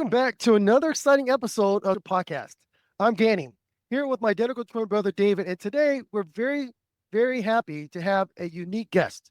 Welcome back to another exciting episode of the podcast. I'm Danny, here with my identical twin brother David, and today we're very happy to have a unique guest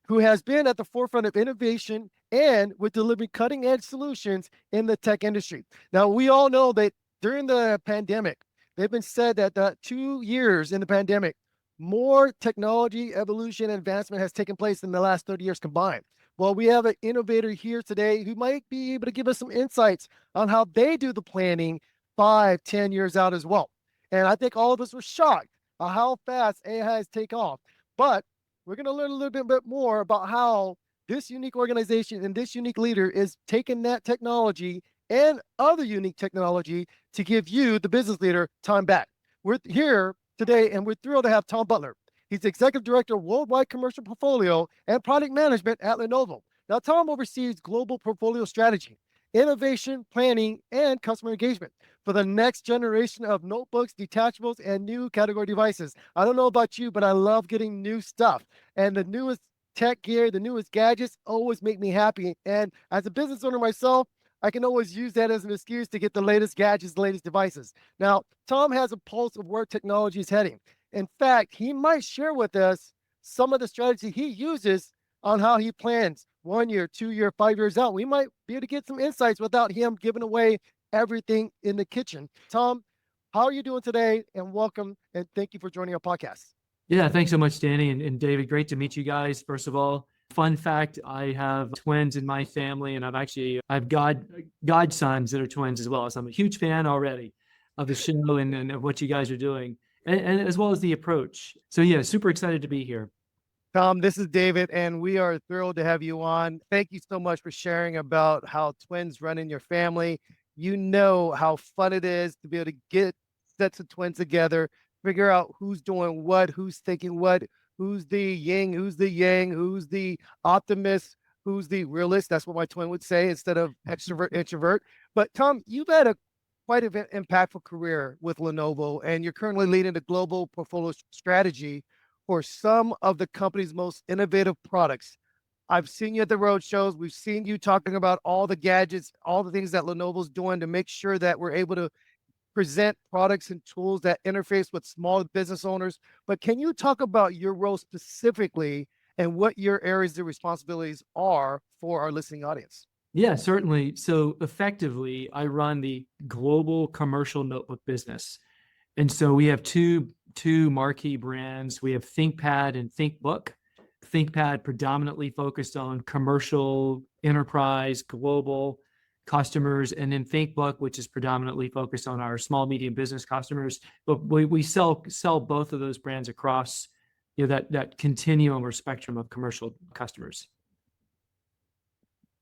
who has been at the forefront of innovation and with delivering cutting-edge solutions in the tech industry. Now, we all know that during the pandemic, they've been said that the 2 years in the pandemic, more technology evolution and advancement has taken place in the last 30 years combined. Well, we have an innovator here today who might be able to give us some insights on how they do the planning 5, 10 years out as well. And I think all of us were shocked at how fast AI has taken off. But we're going to learn a little bit more about how this unique organization and this unique leader is taking that technology and other unique technology to give you, the business leader, time back. We're here today and we're thrilled to have Tom Butler. He's the Executive Director of Worldwide Commercial Portfolio and Product Management at Lenovo. Now, Tom oversees global portfolio strategy, innovation, planning, and customer engagement for the next generation of notebooks, detachables, and new category devices. I don't know about you, but I love getting new stuff. And the newest tech gear, the newest gadgets always make me happy. And as a business owner myself, I can always use that as an excuse to get the latest gadgets, the latest devices. Now, Tom has a pulse of where technology is heading. In fact, he might share with us some of the strategy he uses on how he plans 1 year, 2 year, 5 years out. We might be able to get some insights without him giving away everything in the kitchen. Tom, how are you doing today? And welcome, and thank you for joining our podcast. Yeah, thanks so much, Danny and David. Great to meet you guys. First of all, fun fact, I have twins in my family, and I've godsons that are twins as well. So I'm a huge fan already of the show and of what you guys are doing, and as well as the approach. So yeah, super excited to be here. Tom, this is David, and we are thrilled to have you on. Thank you so much for sharing about how twins run in your family. You know how fun it is to be able to get sets of twins together, figure out who's doing what, who's thinking what, who's the yin, who's the yang, who's the optimist, who's the realist. That's what my twin would say instead of extrovert, introvert. But Tom, you've had a quite an impactful career with Lenovo, and you're currently leading the global portfolio strategy for some of the company's most innovative products. I've seen you at the road shows. We've seen you talking about all the gadgets, all the things that Lenovo's doing to make sure that we're able to present products and tools that interface with small business owners. But can you talk about your role specifically and what your areas of responsibilities are for our listening audience? Yeah, certainly. So effectively, I run the global commercial notebook business. And so we have two marquee brands. We have ThinkPad and ThinkBook. ThinkPad predominantly focused on commercial, enterprise, global customers, and then ThinkBook, which is predominantly focused on our small, medium business customers. But we sell both of those brands across that continuum or spectrum of commercial customers.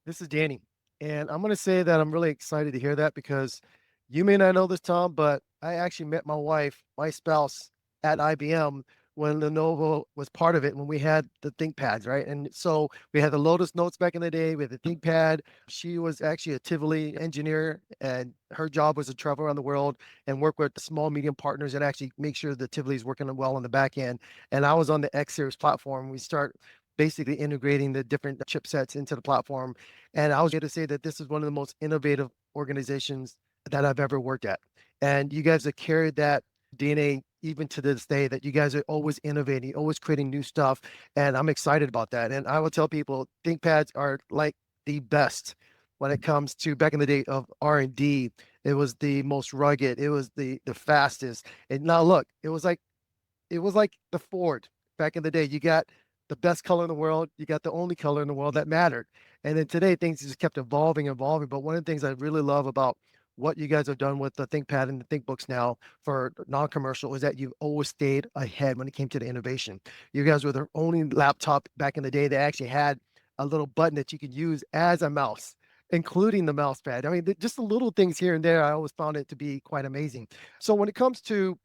This is Danny, and I'm going to say that I'm really excited to hear that because you may not know this, Tom, but I actually met my wife, my spouse, at IBM when Lenovo was part of it, when we had the ThinkPads, right? And so we had the Lotus Notes back in the day. We had the ThinkPad. She was actually a Tivoli engineer, and her job was to travel around the world and work with small, medium partners and actually make sure the Tivoli is working well on the back end. And I was on the X Series platform. We start basically integrating the different chipsets into the platform. And I was here to say that this is one of the most innovative organizations that I've ever worked at. And you guys have carried that DNA even to this day, that you guys are always innovating, always creating new stuff. And I'm excited about that. And I will tell people, ThinkPads are like the best when it comes to back in the day of R&D. It was the most rugged. It was the fastest. And now look, it was like the Ford back in the day. You got the best color in the world. You got the only color in the world that mattered. And then today things just kept evolving. But one of the things I really love about what you guys have done with the ThinkPad and the ThinkBooks now for non-commercial is that you've always stayed ahead when it came to the innovation. You guys were the only laptop back in the day that actually had a little button that you could use as a mouse, including the mouse pad. I mean, just the little things here and there, I always found it to be quite amazing. So when it comes to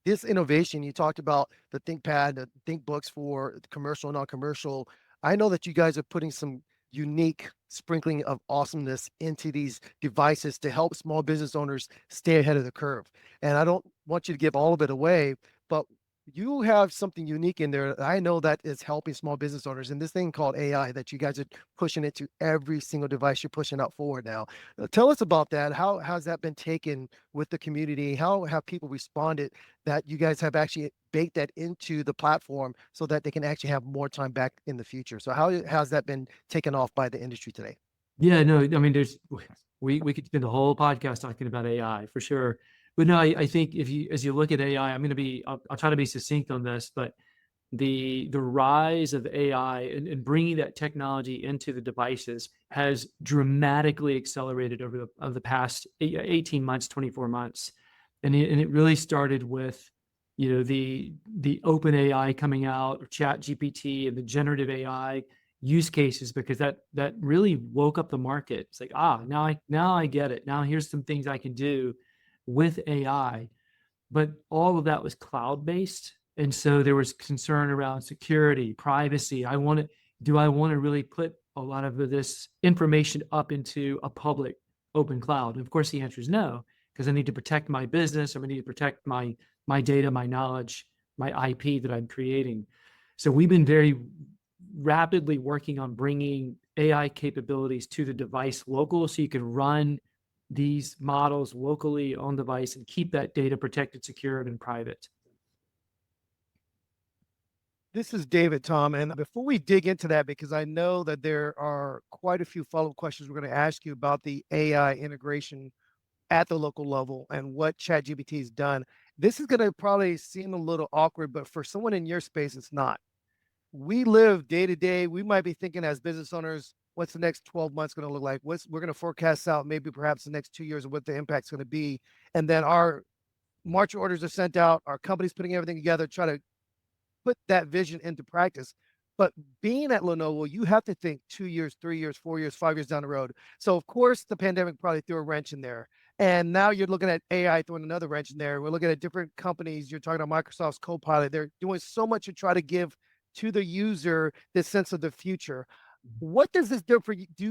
this innovation, you talked about the ThinkPad, the ThinkBooks for commercial and non-commercial. I know that you guys are putting some unique sprinkling of awesomeness into these devices to help small business owners stay ahead of the curve. And I don't want you to give all of it away, but you have something unique in there. I know that is helping small business owners, and this thing called AI that you guys are pushing into every single device you're pushing out forward now. Tell us about that. How has that been taken with the community? How have people responded that you guys have actually baked that into the platform so that they can actually have more time back in the future? So how has that been taken off by the industry today? Yeah, no, I mean, we could spend a whole podcast talking about AI for sure. But no, I think if you as you look at AI, I'll try to be succinct on this, but the rise of AI and bringing that technology into the devices has dramatically accelerated over the past 18 months, 24 months. And it really started with, the open AI coming out, or chat GPT and the generative AI use cases, because that really woke up the market. It's like, now I get it. Now here's some things I can do with AI. But all of that was cloud based. And so there was concern around security, privacy. Do I want to really put a lot of this information up into a public open cloud? And of course, the answer is no, because I need to protect my business. I need to protect my data, my knowledge, my IP that I'm creating. So we've been very rapidly working on bringing AI capabilities to the device local, so you can run these models locally on device and keep that data protected, secured, and private. This is David, Tom. And before we dig into that, because I know that there are quite a few follow-up questions we're going to ask you about the AI integration at the local level and what ChatGPT has done. This is going to probably seem a little awkward, but for someone in your space, it's not. We live day to day. We might be thinking as business owners, what's the next 12 months going to look like? We're going to forecast out maybe perhaps the next 2 years of what the impact's going to be. And then our March orders are sent out, our company's putting everything together, try to put that vision into practice. But being at Lenovo, you have to think 2 years, 3 years, 4 years, 5 years down the road. So of course, the pandemic probably threw a wrench in there. And now you're looking at AI throwing another wrench in there. We're looking at different companies. You're talking about Microsoft's Copilot. They're doing so much to try to give to the user this sense of the future. What does this do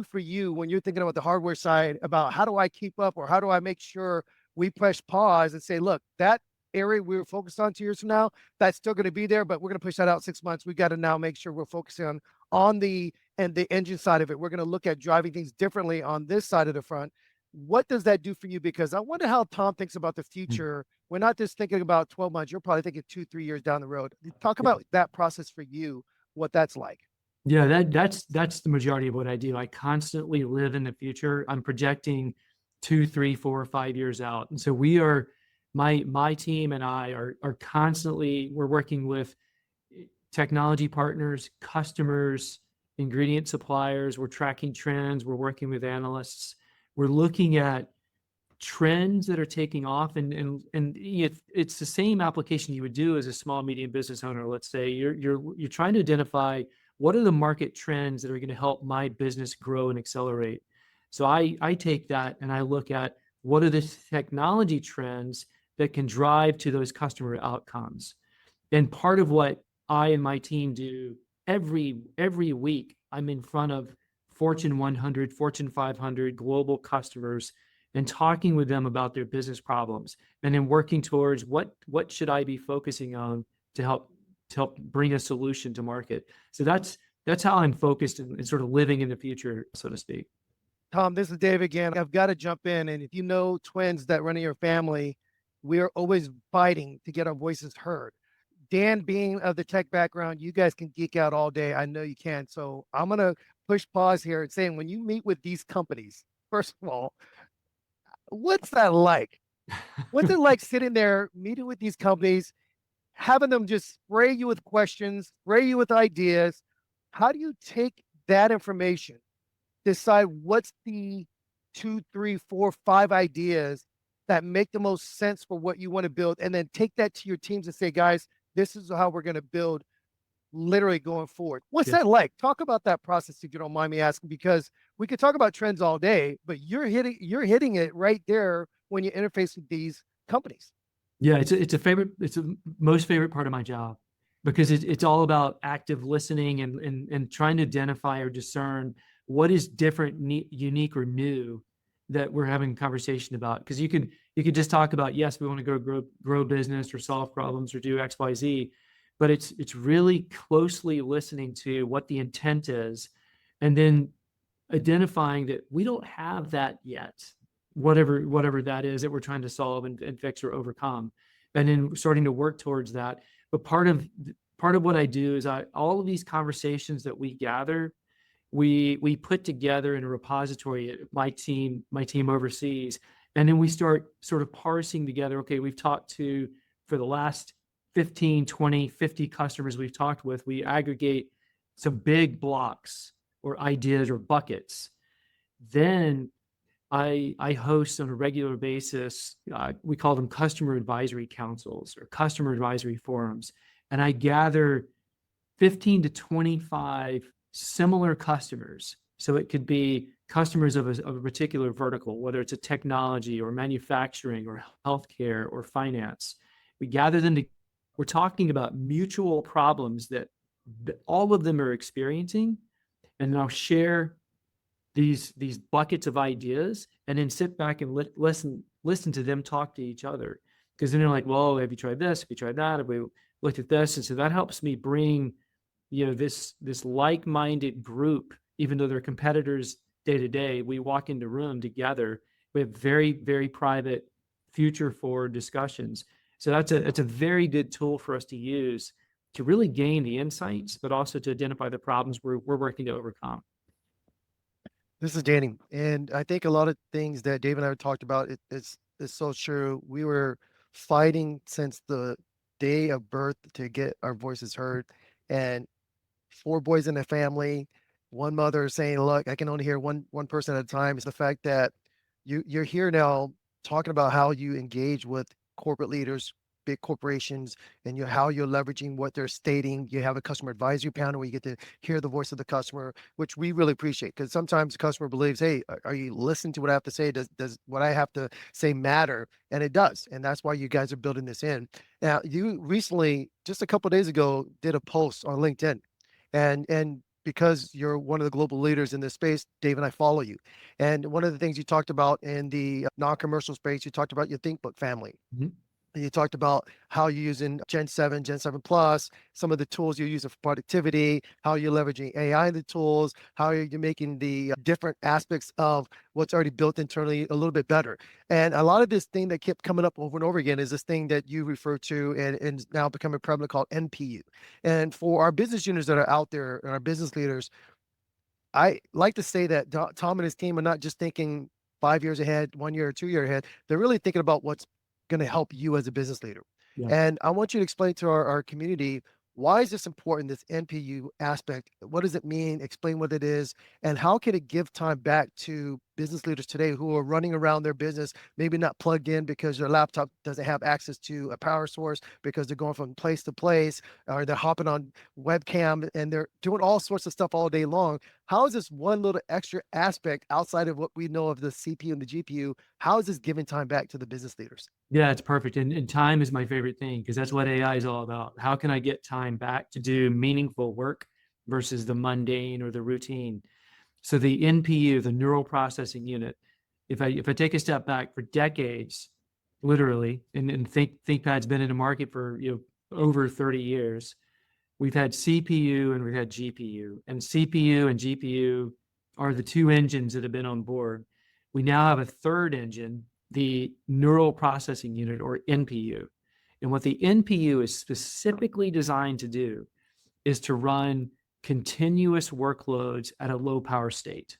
for you when you're thinking about the hardware side, about how do I keep up, or how do I make sure we press pause and say, look, that area we were focused on 2 years from now, that's still going to be there, but we're going to push that out 6 months. We got to now make sure we're focusing on the engine side of it. We're going to look at driving things differently on this side of the front. What does that do for you? Because I wonder how Tom thinks about the future. We're not just thinking about 12 months. You're probably thinking 2, 3 years down the road. Talk about that process for you, what that's like. Yeah, that's the majority of what I do. I constantly live in the future. I'm projecting 2, 3, 4, 5 years out. And so my team and I are constantly, we're working with technology partners, customers, ingredient suppliers. We're tracking trends. We're working with analysts. We're looking at trends that are taking off, and it's the same application you would do as a small medium business owner. Let's say you're trying to identify what are the market trends that are going to help my business grow and accelerate. So I take that and I look at what are the technology trends that can drive to those customer outcomes. And part of what I and my team do every week, I'm in front of Fortune 100, Fortune 500 global customers and talking with them about their business problems, and then working towards what should I be focusing on to help bring a solution to market. So that's how I'm focused and sort of living in the future, so to speak. Tom, this is Dave again. I've got to jump in. And if you know twins that run in your family, we are always fighting to get our voices heard. Dan, being of the tech background, you guys can geek out all day. I know you can. So I'm going to push pause here and saying, when you meet with these companies, first of all, what's that like? What's it like sitting there, meeting with these companies, having them just spray you with questions, spray you with ideas? How do you take that information, decide what's the 2, 3, 4, 5 ideas that make the most sense for what you want to build, and then take that to your teams and say, guys, this is how we're going to build literally going forward? What's Yeah. that like? Talk about that process, if you don't mind me asking, because we could talk about trends all day, but you're hitting it right there when you interface with these companies. Yeah, it's a most favorite part of my job, because it's all about active listening and trying to identify or discern what is different, unique, or new that we're having a conversation about. Because you could just talk about, yes, we want to grow business or solve problems or do X, Y, Z, but it's really closely listening to what the intent is, and then identifying that we don't have that yet, whatever that is that we're trying to solve and fix or overcome, and then starting to work towards that. But part of what I do is all of these conversations that we gather, we put together in a repository my team overseas, and then we start sort of parsing together. Okay, we've talked to, for the last 15, 20, 50 customers we've talked with, we aggregate some big blocks or ideas or buckets. Then I host on a regular basis, we call them customer advisory councils or customer advisory forums, and I gather 15 to 25 similar customers. So it could be customers of a particular vertical, whether it's a technology or manufacturing or healthcare or finance. We gather them to, we're talking about mutual problems that all of them are experiencing, and I'll share these buckets of ideas, and then sit back and listen to them talk to each other, because then they're like, well, have you tried this, have you tried that, have we looked at this? And so that helps me bring this like-minded group, even though they're competitors day to day. We walk into room together. We have very, very private, future forward discussions. So it's a very good tool for us to use to really gain the insights, but also to identify the problems we're working to overcome. This is Danny, and I think a lot of things that Dave and I have talked about is so true. We were fighting since the day of birth to get our voices heard, and four boys in a family, one mother saying, "Look, I can only hear one person at a time." Is the fact that you're here now talking about how you engage with corporate leaders, big corporations, and how you're leveraging what they're stating. You have a customer advisory panel where you get to hear the voice of the customer, which we really appreciate, because sometimes the customer believes, "Hey, are you listening to what I have to say? Does what I have to say matter?" And it does, and that's why you guys are building this in. Now, you recently, just a couple of days ago, did a post on LinkedIn, and because you're one of the global leaders in this space, Dave and I follow you. And one of the things you talked about in the non-commercial space, you talked about your ThinkBook family. Mhm. And you talked about how you're using Gen 7, Gen 7 Plus, some of the tools you're using for productivity, how you're leveraging AI in the tools, how you're making the different aspects of what's already built internally a little bit better. And a lot of this thing that kept coming up over and over again is this thing that you refer to and now becoming prevalent called NPU. And for our business units that are out there and our business leaders, I like to say that Tom and his team are not just thinking 5 years ahead, 1 year or 2 year ahead. They're really thinking about what's going to help you as a business leader. Yeah. And I want you to explain to our community, why is this important, this NPU aspect? What does it mean? Explain what it is, and how can it give time back to business leaders today who are running around their business, maybe not plugged in because their laptop doesn't have access to a power source, because they're going from place to place, or they're hopping on webcam and they're doing all sorts of stuff all day long. How is this one little extra aspect outside of what we know of the CPU and the GPU? How is this giving time back to the business leaders? Yeah, it's perfect. And time is my favorite thing, because that's what AI is all about. How can I get time back to do meaningful work versus the mundane or the routine? So the NPU, the neural processing unit, if I take a step back, for decades, literally, and ThinkPad's been in the market for over 30 years, we've had CPU and we've had GPU, and CPU and GPU are the two engines that have been on board. We now have a third engine, the neural processing unit, or NPU. And what the NPU is specifically designed to do is to run continuous workloads at a low power state.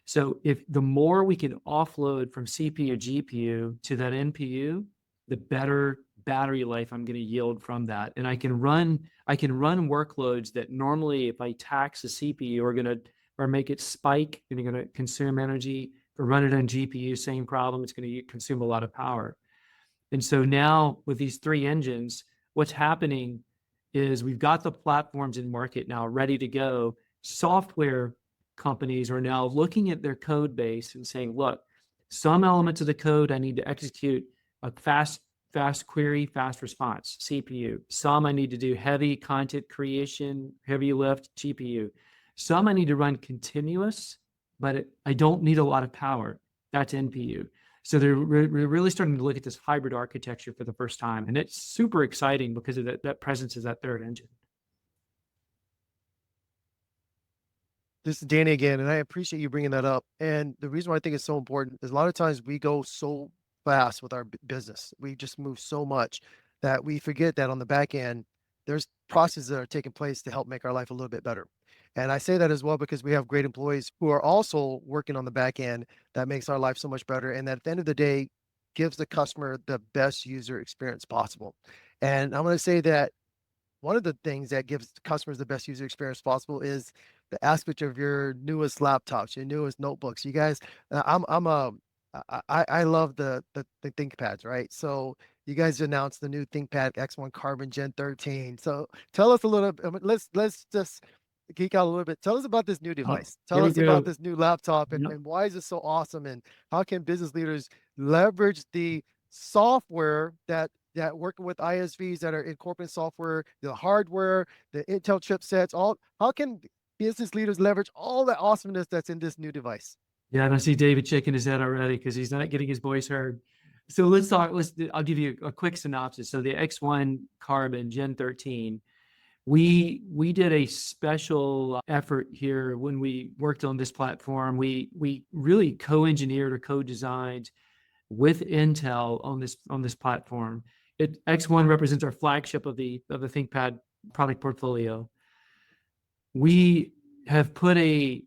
So if the more we can offload from CPU, GPU to that NPU, the better battery life I'm going to yield from that. And I can run workloads that normally, if I tax the CPU, are going to, or make it spike and you're going to consume energy. For run it on GPU, same problem. It's going to consume a lot of power. And so now with these three engines, what's happening is we've got the platforms in market now ready to go. Software companies are now looking at their code base and saying, look, some elements of the code I need to execute a fast query, fast response, CPU. Some I need to do heavy content creation, heavy lift, GPU. Some I need to run continuous, but I don't need a lot of power. That's NPU. So they're really starting to look at this hybrid architecture for the first time. And it's super exciting because of that presence is that third engine. This is Danny again, and I appreciate you bringing that up. And the reason why I think it's so important is a lot of times we go so fast with our business. We just move so much that we forget that on the back end, there's processes that are taking place to help make our life a little bit better. And I say that as well because we have great employees who are also working on the back end that makes our life so much better. And that at the end of the day, gives the customer the best user experience possible. And I'm going to say that one of the things that gives customers the best user experience possible is the aspect of your newest laptops, your newest notebooks. You guys, I'm a I love the ThinkPads, right? So you guys announced the new ThinkPad X1 Carbon Gen 13. So tell us a little. Let's just geek out a little bit. Tell us about this new Oh, device. here Tell we us about go. this new laptop Yep. and why is it so awesome and how can business leaders leverage the software that working with ISVs that are incorporating software, the hardware, the Intel chipsets, all how can business leaders leverage all the awesomeness that's in this new device? Yeah, and I see David shaking his head already because he's not getting his voice heard. So let's talk. I'll give you a quick synopsis. So the X1 Carbon Gen 13, we did a special effort here when we worked on this platform. We really co-engineered or co-designed with Intel on this platform. X1 represents our flagship of the ThinkPad product portfolio. We have put a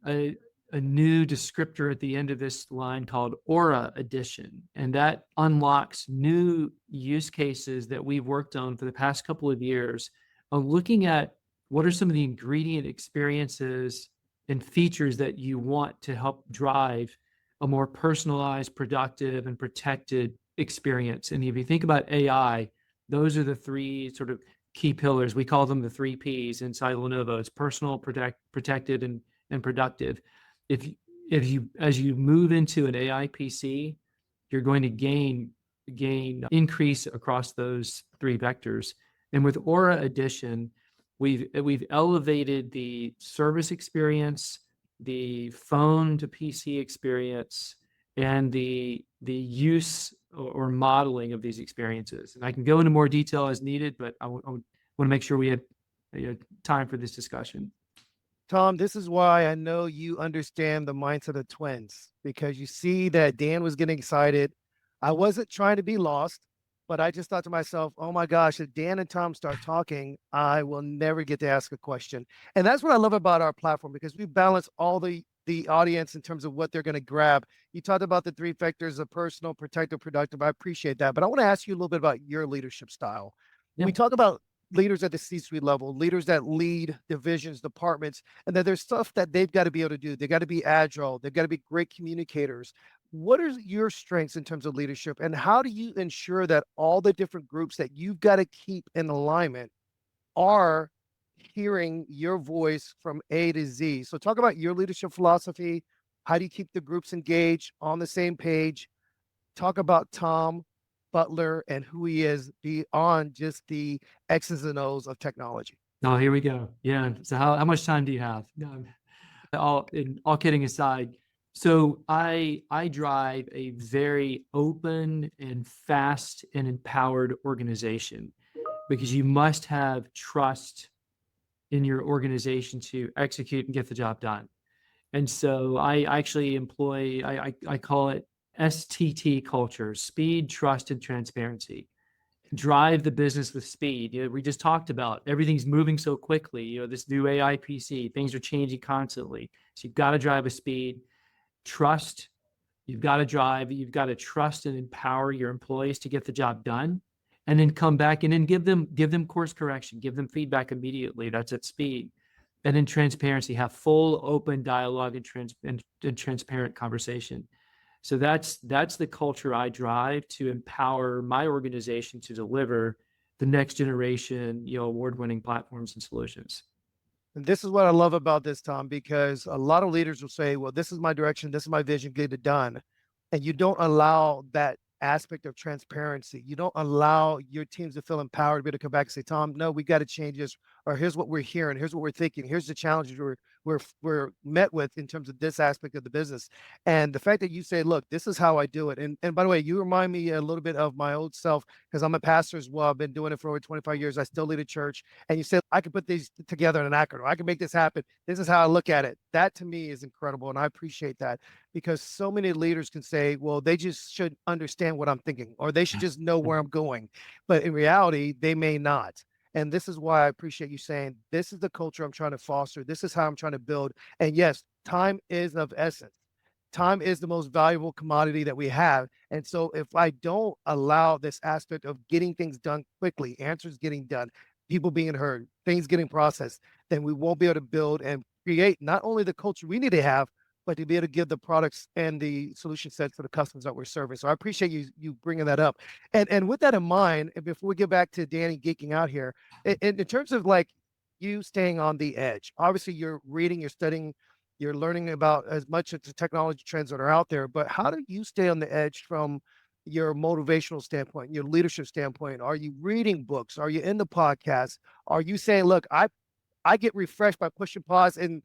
new descriptor at the end of this line called Aura Edition, and that unlocks new use cases that we've worked on for the past couple of years of looking at what are some of the ingredient experiences and features that you want to help drive a more personalized, productive, and protected experience. And if you think about AI, those are the three sort of key pillars. We call them the three Ps inside Lenovo. It's personal, protected, and productive. If you as you move into an AI PC, you're going to gain increase across those three vectors. And with Aura Edition, we've elevated the service experience, the phone to PC experience, and the use or modeling of these experiences. And I can go into more detail as needed, but I want to make sure we had time for this discussion. Tom, this is why I know you understand the mindset of twins because you see that Dan was getting excited. I wasn't trying to be lost, but I just thought to myself, oh my gosh, if Dan and Tom start talking, I will never get to ask a question. And that's what I love about our platform because we balance all the audience in terms of what they're going to grab. You talked about the three factors of personal, protective, productive. I appreciate that. But I want to ask you a little bit about your leadership style. When Yeah. we talk about leaders at the C-suite level, leaders that lead divisions, departments, and that there's stuff that they've got to be able to do. They've got to be agile. They've got to be great communicators. What are your strengths in terms of leadership, and how do you ensure that all the different groups that you've got to keep in alignment are hearing your voice from A to Z? So talk about your leadership philosophy. How do you keep the groups engaged on the same page? Talk about Tom Butler and who he is beyond just the X's and O's of technology. Oh, here we go. Yeah. So how much time do you have? All kidding aside, so I drive a very open and fast and empowered organization because you must have trust in your organization to execute and get the job done. And so I actually employ I call it STT culture: speed, trust, and transparency. Drive the business with speed. We just talked about everything's moving so quickly. This new AI PC, things are changing constantly. So you've got to drive with speed. Trust. You've got to drive. You've got to trust and empower your employees to get the job done, and then come back and then give them course correction, give them feedback immediately. That's at speed. And then transparency. Have full open dialogue and transparent conversation. So that's the culture I drive to empower my organization to deliver the next generation, award-winning platforms and solutions. And this is what I love about this, Tom, because a lot of leaders will say, well, this is my direction, this is my vision, get it done. And you don't allow that aspect of transparency. You don't allow your teams to feel empowered to be able to come back and say, Tom, no, we got to change this. or here's what we're hearing, here's what we're thinking, here's the challenges we're met with in terms of this aspect of the business. And the fact that you say, look, this is how I do it. And by the way, you remind me a little bit of my old self because I'm a pastor as well. I've been doing it for over 25 years. I still lead a church. And you said, I can put these together in an acronym. I can make this happen. This is how I look at it. That to me is incredible. And I appreciate that because so many leaders can say, well, they just should understand what I'm thinking or they should just know where I'm going. But in reality, they may not. And this is why I appreciate you saying, this is the culture I'm trying to foster. This is how I'm trying to build. And yes, time is of essence. Time is the most valuable commodity that we have. And so if I don't allow this aspect of getting things done quickly, answers getting done, people being heard, things getting processed, then we won't be able to build and create not only the culture we need to have, but to be able to give the products and the solution sets to the customers that we're serving. So I appreciate you bringing that up. And with that in mind, and before we get back to Danny geeking out here, in terms of like you staying on the edge, obviously you're reading, you're studying, you're learning about as much of the technology trends that are out there, but how do you stay on the edge from your motivational standpoint, your leadership standpoint? Are you reading books? Are you in the podcast? Are you saying, look, I get refreshed by pushing pause and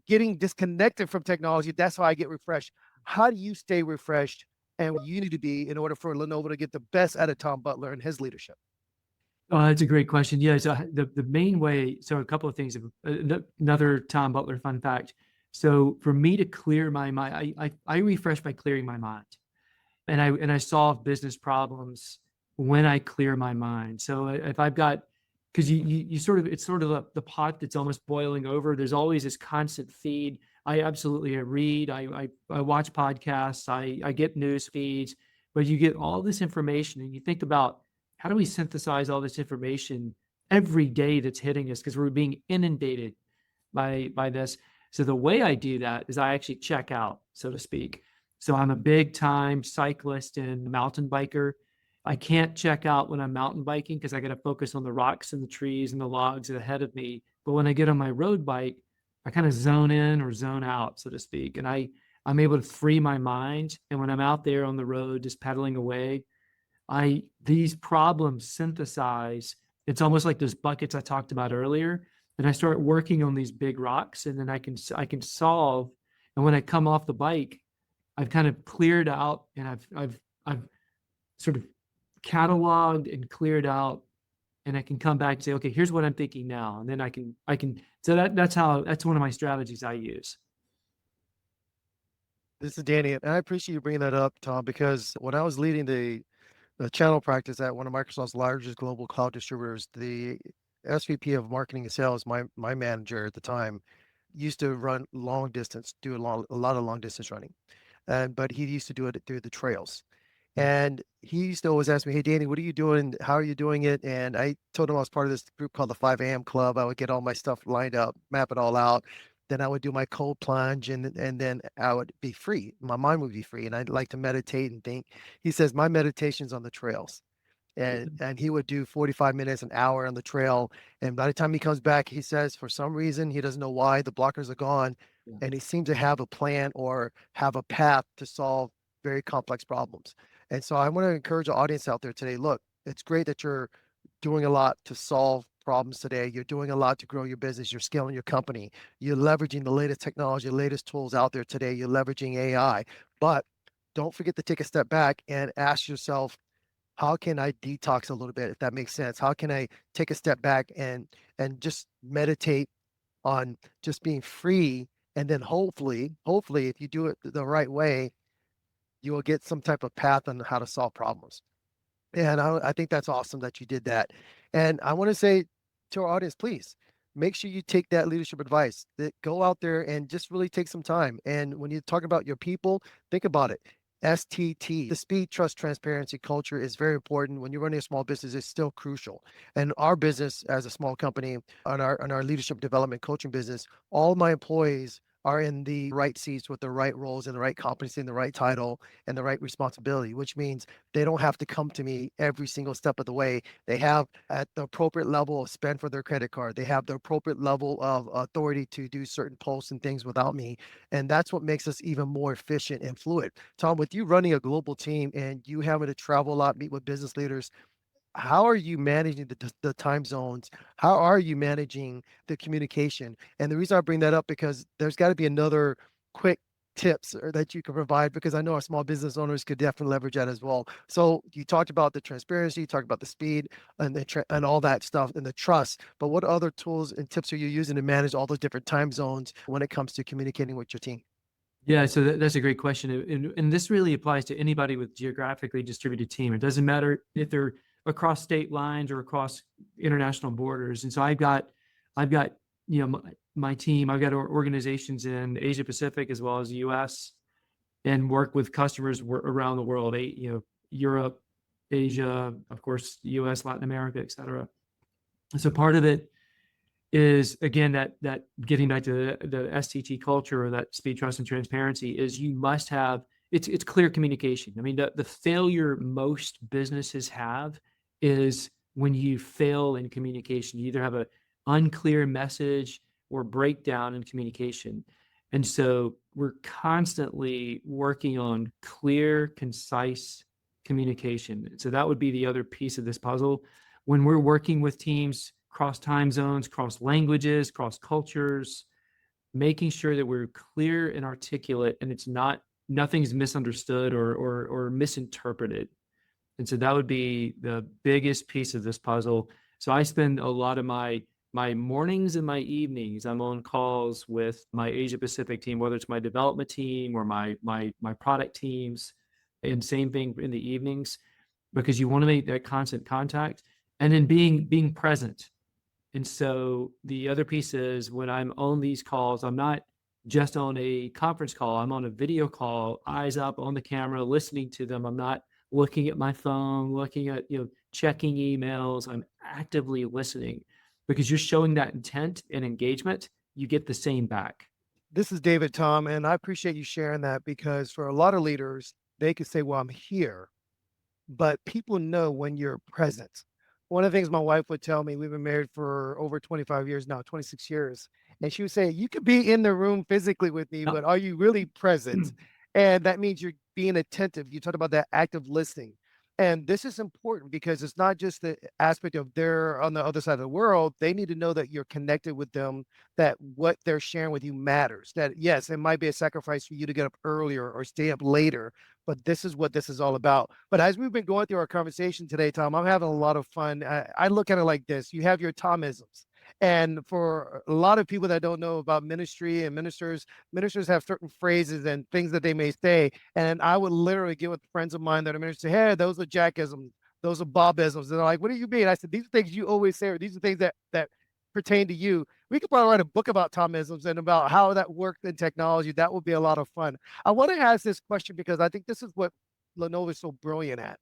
getting disconnected from technology. That's how I get refreshed. How do you stay refreshed and you need to be in order for Lenovo to get the best out of Tom Butler and his leadership? Oh, that's a great question. Yeah, so the main way, so a couple of things. Another Tom Butler fun fact. So for me to clear my mind, I refresh by clearing my mind, and I solve business problems when I clear my mind. So if I've got, because you sort of, it's sort of the pot that's almost boiling over. There's always this constant feed. I absolutely read. I watch podcasts. I get news feeds, but you get all this information, and you think about how do we synthesize all this information every day that's hitting us because we're being inundated by this. So the way I do that is I actually check out, so to speak. So I'm a big time cyclist and mountain biker. I can't check out when I'm mountain biking because I got to focus on the rocks and the trees and the logs ahead of me. But when I get on my road bike, I kind of zone in or zone out, so to speak. And I'm able to free my mind. And when I'm out there on the road, just pedaling away, these problems synthesize. It's almost like those buckets I talked about earlier. And I start working on these big rocks, and then I can solve. And when I come off the bike, I've kind of cleared out, and I've sort of cataloged and cleared out, and I can come back and say, okay, here's what I'm thinking now, and then I can. So that's one of my strategies I use. This is Danny, and I appreciate you bringing that up, Tom, because when I was leading the channel practice at one of Microsoft's largest global cloud distributors, the SVP of marketing and sales, my manager at the time, used to run long distance, do a lot of long distance running, and but he used to do it through the trails. And he used to always ask me, "Hey, Danny, what are you doing? How are you doing it?" And I told him I was part of this group called the 5 a.m. Club. I would get all my stuff lined up, map it all out. Then I would do my cold plunge, and then I would be free. My mind would be free, and I'd like to meditate and think. He says my meditation's on the trails, and he would do 45 minutes, an hour on the trail. And by the time he comes back, he says for some reason he doesn't know why the blockers are gone, Yeah. and he seems to have a plan or have a path to solve very complex problems. And so I want to encourage the audience out there today. Look, it's great that you're doing a lot to solve problems today. You're doing a lot to grow your business. You're scaling your company. You're leveraging the latest technology, latest tools out there today. You're leveraging AI. But don't forget to take a step back and ask yourself, how can I detox a little bit, if that makes sense? How can I take a step back and just meditate on just being free? And then hopefully, if you do it the right way, you will get some type of path on how to solve problems. And I think that's awesome that you did that. And I want to say to our audience, please make sure you take that leadership advice. That go out there and just really take some time. And when you talk about your people, think about it. STT, the speed, trust, transparency culture is very important. When you're running a small business, it's still crucial. And our business as a small company on our leadership development coaching business, all my employees are in the right seats with the right roles and the right competency and the right title and the right responsibility, which means they don't have to come to me every single step of the way. They have at the appropriate level of spend for their credit card. They have the appropriate level of authority to do certain posts and things without me. And that's what makes us even more efficient and fluid. Tom, with you running a global team and you having to travel a lot, meet with business leaders, how are you managing the time zones? How are you managing the communication? And the reason I bring that up because there's got to be another quick tips or that you can provide because I know our small business owners could definitely leverage that as well. So you talked about the transparency, you talked about the speed and and all that stuff and the trust. But what other tools and tips are you using to manage all those different time zones when it comes to communicating with your team? Yeah, so that's a great question. And this really applies to anybody with geographically distributed team. It doesn't matter if they're across state lines or across international borders. And so I've got, my team, I've got organizations in Asia Pacific as well as the US and work with customers around the world, Europe, Asia, of course, US, Latin America, et cetera. So part of it is again that getting back to the STT culture or that speed, trust, and transparency is you must have it's clear communication. I mean, the failure most businesses have is when you fail in communication. You either have a unclear message or breakdown in communication. And so we're constantly working on clear, concise communication. So that would be the other piece of this puzzle. When we're working with teams cross time zones, cross languages, cross cultures, making sure that we're clear and articulate and it's not nothing's misunderstood or misinterpreted. And so that would be the biggest piece of this puzzle. So I spend a lot of my mornings and my evenings. I'm on calls with my Asia Pacific team, whether it's my development team or my product teams, and same thing in the evenings, because you want to make that constant contact and then being present. And so the other piece is when I'm on these calls, I'm not just on a conference call, I'm on a video call, eyes up on the camera, listening to them. I'm not looking at my phone, looking at, checking emails. I'm actively listening because you're showing that intent and engagement. You get the same back. This is David, Tom, and I appreciate you sharing that because for a lot of leaders, they could say, well, I'm here, but people know when you're present. One of the things my wife would tell me, we've been married for over 25 years now, 26 years. And she would say, you could be in the room physically with me, Yep. but are you really present? And that means you're being attentive. You talk about that active listening. And this is important because it's not just the aspect of they're on the other side of the world. They need to know that you're connected with them, that what they're sharing with you matters. That, yes, it might be a sacrifice for you to get up earlier or stay up later, but this is what this is all about. But as we've been going through our conversation today, Tom, I'm having a lot of fun. I look at it like this. You have your Tomisms. And for a lot of people that don't know about ministry and ministers have certain phrases and things that they may say. And I would literally get with friends of mine that are ministers, say, hey, those are Jackisms, those are Bobisms. And they're like, what do you mean? I said, these are things you always say, or these are things that pertain to you. We could probably write a book about Tomisms and about how that worked in technology. That would be a lot of fun. I want to ask this question because I think this is what Lenovo is so brilliant at.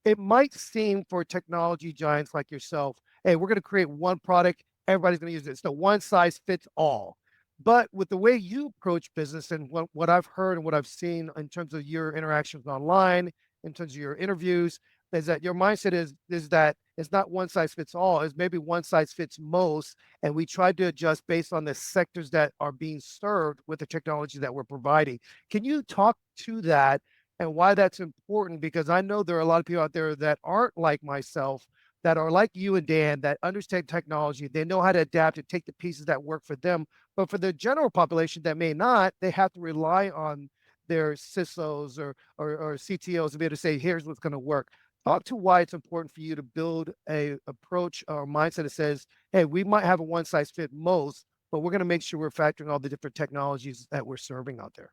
It might seem for technology giants like yourself, hey, we're going to create one product, everybody's going to use it. It's the one size fits all. But with the way you approach business and what I've heard and what I've seen in terms of your interactions online, in terms of your interviews, is that your mindset is that it's not one size fits all, it's maybe one size fits most. And we try to adjust based on the sectors that are being served with the technology that we're providing. Can you talk to that and why that's important? Because I know there are a lot of people out there that aren't like myself, that are like you and Dan, that understand technology. They know how to adapt and take the pieces that work for them. But for the general population that may not, they have to rely on their CISOs or CTOs to be able to say, here's what's going to work. Talk to why it's important for you to build a approach or mindset that says, hey, we might have a one size fit most, but we're going to make sure we're factoring all the different technologies that we're serving out there.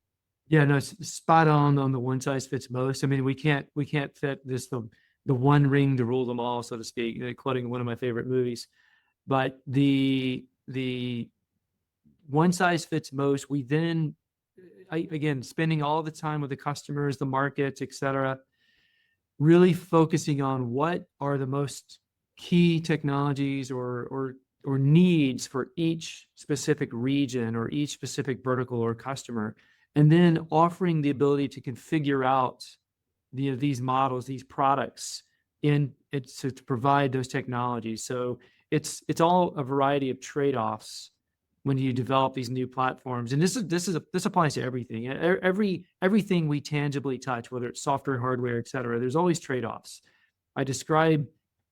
Yeah, no, spot on the one size fits most. I mean, we can't fit the one ring to rule them all, so to speak. Quoting one of my favorite movies, but the one size fits most. We then, again, spending all the time with the customers, the markets, et cetera, really focusing on what are the most key technologies or needs for each specific region or each specific vertical or customer, and then offering the ability to configure out these models, these products in it to provide those technologies. So it's all a variety of trade-offs when you develop these new platforms. And this applies to everything. Everything we tangibly touch, whether it's software, hardware, et cetera, there's always trade-offs. I describe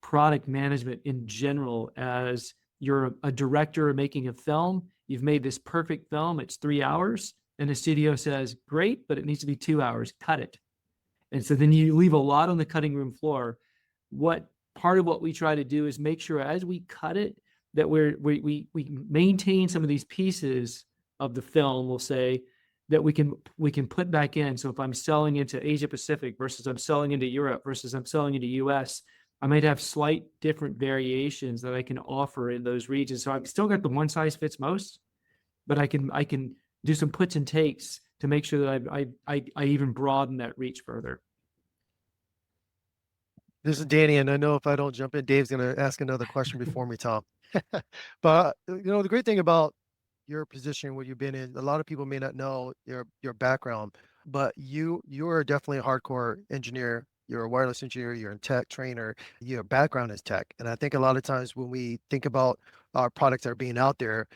product management in general. As you're a director making a film, you've made this perfect film, it's 3 hours, and the studio says, great, but it needs to be 2 hours, cut it. And so then you leave a lot on the cutting room floor. What part of what we try to do is make sure as we cut it that we maintain some of these pieces of the film, we'll say, that we can put back in. So if I'm selling into Asia Pacific versus I'm selling into Europe versus I'm selling into US, I might have slight different variations that I can offer in those regions. So I've still got the one size fits most, but I can do some puts and takes to make sure that I even broaden that reach further. This is Danny, and I know if I don't jump in, Dave's going to ask another question before me, Tom. But the great thing about your position, what you've been in, a lot of people may not know your background, but you are definitely a hardcore engineer. You're a wireless engineer. You're a tech trainer. Your background is tech, and I think a lot of times when we think about our products that are being out there,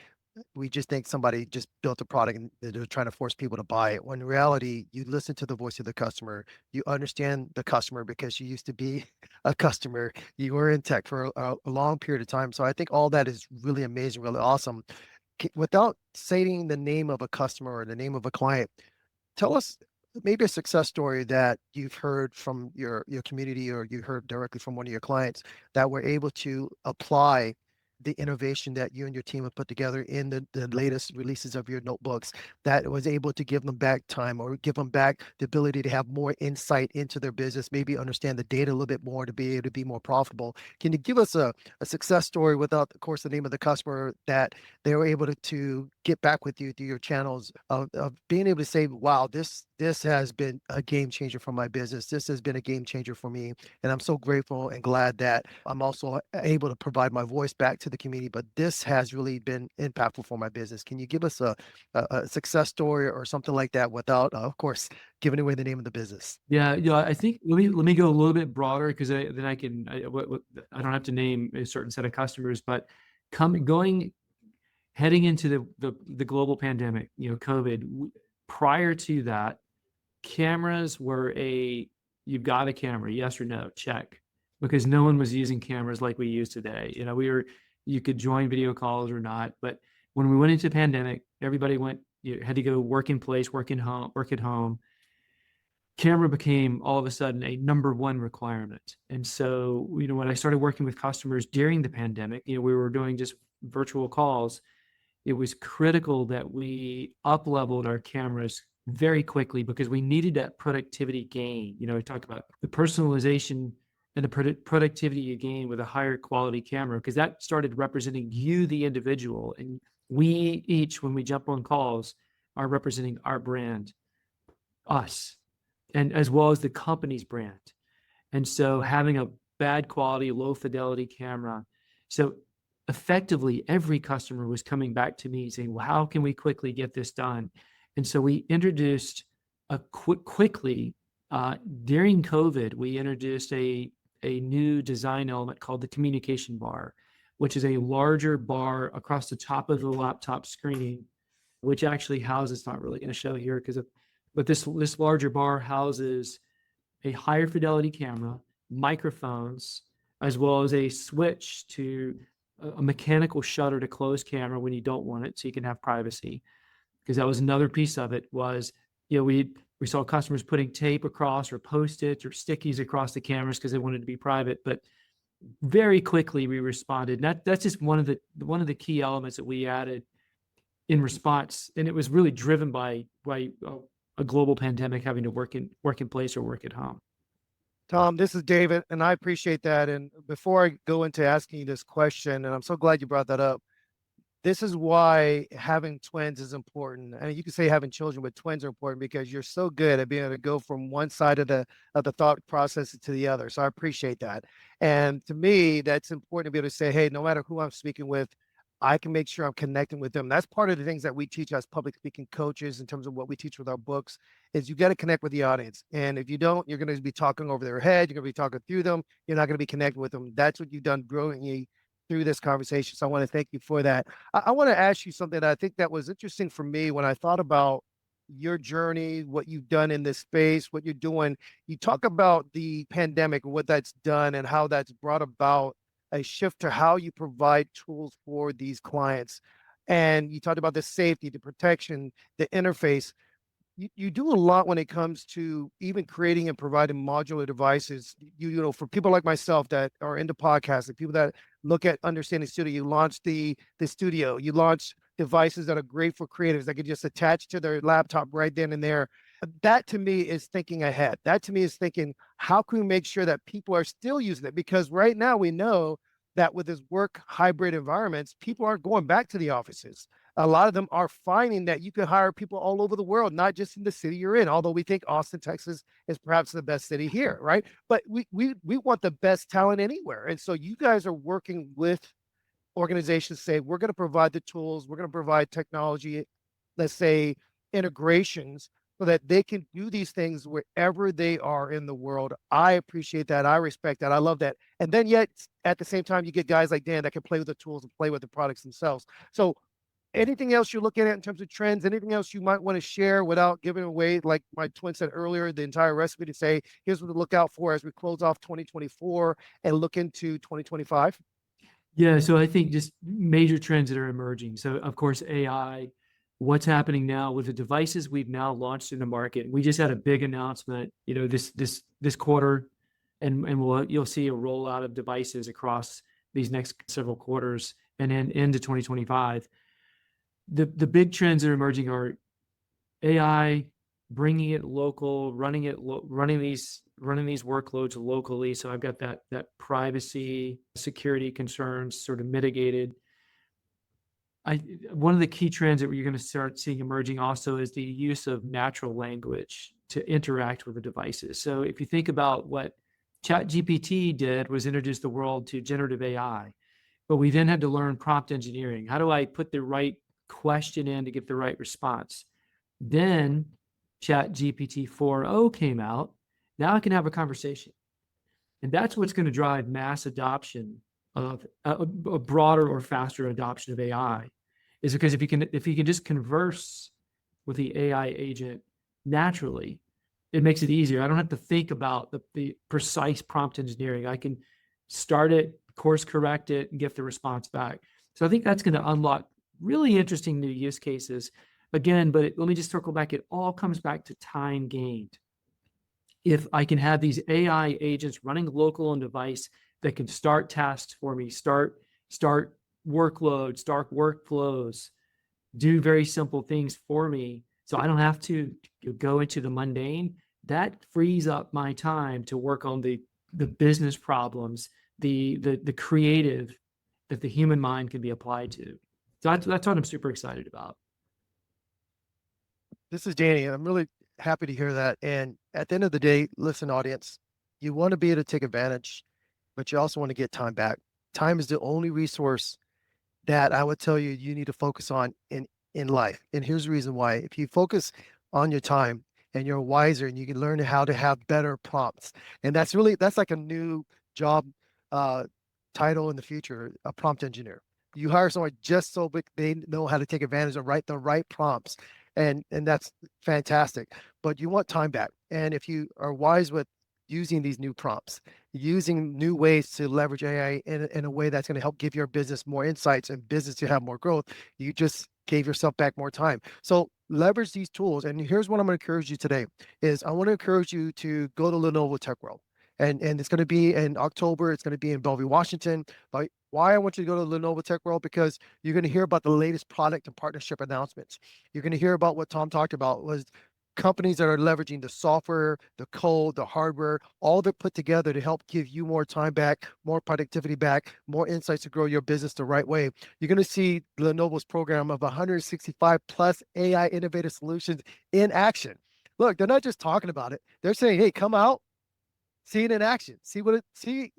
we just think somebody just built a product and they're trying to force people to buy it. When in reality, you listen to the voice of the customer, you understand the customer because you used to be a customer. You were in tech for a long period of time. So I think all that is really amazing, really awesome. Without saying the name of a customer or the name of a client, tell us maybe a success story that you've heard from your community or you heard directly from one of your clients that were able to apply the innovation that you and your team have put together in the latest releases of your notebooks that was able to give them back time or give them back the ability to have more insight into their business, maybe understand the data a little bit more to be able to be more profitable. Can you give us a success story without, of course, the name of the customer that they were able to get back with you through your channels of being able to say, wow, this has been a game changer for my business. This has been a game changer for me. And I'm so grateful and glad that I'm also able to provide my voice back to the community, but this has really been impactful for my business. Can you give us a success story or something like that without, of course, giving away the name of the business? Yeah, I think let me go a little bit broader because then I don't have to name a certain set of customers, but heading into the global pandemic, COVID. Prior to that, cameras were you've got a camera, yes or no, check, because no one was using cameras like we use today. You could join video calls or not, but when we went into the pandemic, everybody had to go work in place, work at home. Camera became all of a sudden a number one requirement. And so, when I started working with customers during the pandemic, we were doing just virtual calls. It was critical that we up-leveled our cameras very quickly because we needed that productivity gain. We talked about the personalization and the productivity you gain with a higher quality camera, because that started representing you, the individual. And we each, when we jump on calls, are representing our brand, us, and as well as the company's brand. And so having a bad quality, low fidelity camera. So effectively, every customer was coming back to me saying, well, how can we quickly get this done? And so we introduced quickly during COVID, we introduced a new design element called the communication bar, which is a larger bar across the top of the laptop screen, which actually houses, not really going to show here but this larger bar houses a higher fidelity camera, microphones, as well as a switch to a mechanical shutter to close camera when you don't want it, so you can have privacy. Because that was another piece of it was, we saw customers putting tape across or Post-its or stickies across the cameras because they wanted to be private. But very quickly we responded. And that's just one of the key elements that we added in response, and it was really driven by a global pandemic, having to work in place or work at home. Tom, this is David, and I appreciate that. And before I go into asking you this question, and I'm so glad you brought that up, this is why having twins is important. And you can say having children, but twins are important because you're so good at being able to go from one side of the thought process to the other. So I appreciate that. And to me, that's important to be able to say, hey, no matter who I'm speaking with, I can make sure I'm connecting with them. That's part of the things that we teach as public speaking coaches in terms of what we teach with our books is you got to connect with the audience. And if you don't, you're going to be talking over their head. You're going to be talking through them. You're not going to be connecting with them. That's what you've done brilliantly through this conversation. So I want to thank you for that. I want to ask you something that I think that was interesting for me when I thought about your journey, what you've done in this space, what you're doing. You talk about the pandemic and what that's done and how that's brought about a shift to how you provide tools for these clients. And you talked about the safety, the protection, the interface. You do a lot when it comes to even creating and providing modular devices. For people like myself that are into podcasting, people that look at understanding studio, you launch the studio, you launch devices that are great for creatives that can just attach to their laptop right then and there. That to me is thinking ahead. That to me is thinking, how can we make sure that people are still using it? Because right now we know that with this work hybrid environments, people aren't going back to the offices. A lot of them are finding that you can hire people all over the world, not just in the city you're in. Although we think Austin, Texas is perhaps the best city here, right? But we want the best talent anywhere. And so you guys are working with organizations to say, we're going to provide the tools, we're going to provide technology, let's say integrations, so that they can do these things wherever they are in the world. I appreciate that. I respect that. I love that. And then yet at the same time, you get guys like Dan that can play with the tools and play with the products themselves. So anything else you're looking at in terms of trends, anything else you might want to share without giving away, like my twin said earlier, the entire recipe to say, here's what to look out for as we close off 2024 and look into 2025? Yeah, so I think just major trends that are emerging. So of course, AI, what's happening now with the devices we've now launched in the market. We just had a big announcement, this quarter, and you'll see a rollout of devices across these next several quarters and then into 2025. The big trends that are emerging are AI, bringing it local, running these workloads locally. So I've got that privacy, security concerns sort of mitigated. One of the key trends that you're going to start seeing emerging also is the use of natural language to interact with the devices. So if you think about what ChatGPT did was introduce the world to generative AI, but we then had to learn prompt engineering. How do I put the right question in to get the right response? Then ChatGPT 4.0 came out. Now I can have a conversation. And that's what's going to drive mass adoption of a broader or faster adoption of AI, is because if you can just converse with the AI agent naturally, it makes it easier. I don't have to think about the precise prompt engineering. I can start it, course correct it, and get the response back. So I think that's going to unlock really interesting new use cases. Again, but let me just circle back. It all comes back to time gained. If I can have these AI agents running local on device that can start tasks for me, start workloads, start workflows, do very simple things for me, so I don't have to go into the mundane, that frees up my time to work on the business problems, the creative that the human mind can be applied to. So that's what I'm super excited about. This is Danny, and I'm really happy to hear that. And at the end of the day, listen, audience, you want to be able to take advantage, but you also want to get time back. Time is the only resource that I would tell you you need to focus on in life. And here's the reason why. If you focus on your time and you're wiser and you can learn how to have better prompts, and that's like a new job uh, title in the future, a prompt engineer. You hire someone just so they know how to take advantage and write the right prompts. And that's fantastic. But you want time back. And if you are wise with using these new prompts, using new ways to leverage AI in a way that's going to help give your business more insights and business to have more growth, you just gave yourself back more time. So leverage these tools. And here's what I'm going to encourage you today is I want to encourage you to go to Lenovo Tech World. And it's going to be in October. It's going to be in Bellevue, Washington. But why I want you to go to Lenovo Tech World, because you're going to hear about the latest product and partnership announcements. You're going to hear about what Tom talked about was companies that are leveraging the software, the code, the hardware, all of it put together to help give you more time back, more productivity back, more insights to grow your business the right way. You're going to see Lenovo's program of 165 plus AI innovative solutions in action. Look, they're not just talking about it. They're saying, hey, come out, see it in action. See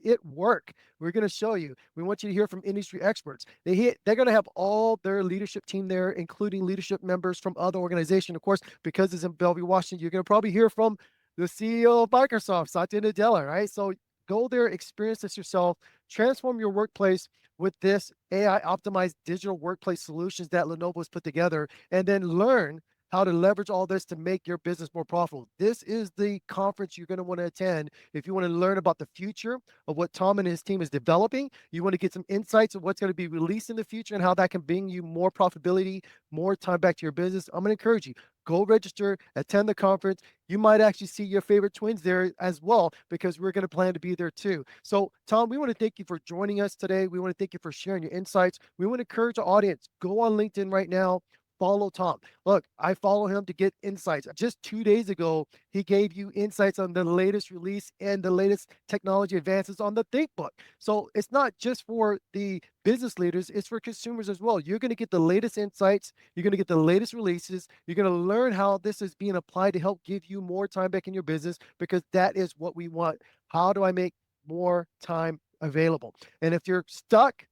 it work. We're going to show you. We want you to hear from industry experts. They're going to have all their leadership team there, including leadership members from other organizations. Of course, because it's in Bellevue, Washington, you're going to probably hear from the CEO of Microsoft, Satya Nadella, right? So go there, experience this yourself, transform your workplace with this AI optimized digital workplace solutions that Lenovo has put together, and then learn how to leverage all this to make your business more profitable. This is the conference you're going to want to attend if you want to learn about the future of what Tom and his team is developing. You want to get some insights of what's going to be released in the future and how that can bring you more profitability, more time back to your business. I'm going to encourage you, go register, attend the conference. You might actually see your favorite twins there as well, because we're going to plan to be there too. So, Tom, we want to thank you for joining us today. We want to thank you for sharing your insights. We want to encourage our audience, go on LinkedIn right now, follow Tom. Look, I follow him to get insights. Just 2 days ago, he gave you insights on the latest release and the latest technology advances on the ThinkBook. So it's not just for the business leaders, it's for consumers as well. You're going to get the latest insights, you're going to get the latest releases, you're going to learn how this is being applied to help give you more time back in your business, because that is what we want. How do I make more time available? And if you're stuck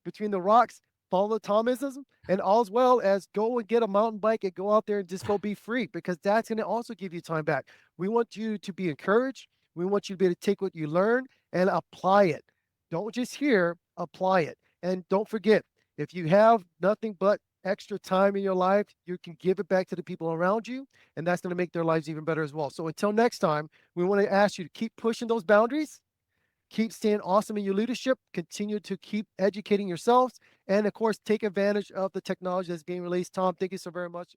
between the rocks, follow the Tomisms, and as well as go and get a mountain bike and go out there and just go be free, because that's going to also give you time back. We want you to be encouraged. We want you to be able to take what you learn and apply it. Don't just hear, apply it. And don't forget, if you have nothing but extra time in your life, you can give it back to the people around you, and that's going to make their lives even better as well. So until next time, we want to ask you to keep pushing those boundaries, keep staying awesome in your leadership, continue to keep educating yourselves, and of course, take advantage of the technology that's being released. Tom, thank you so very much.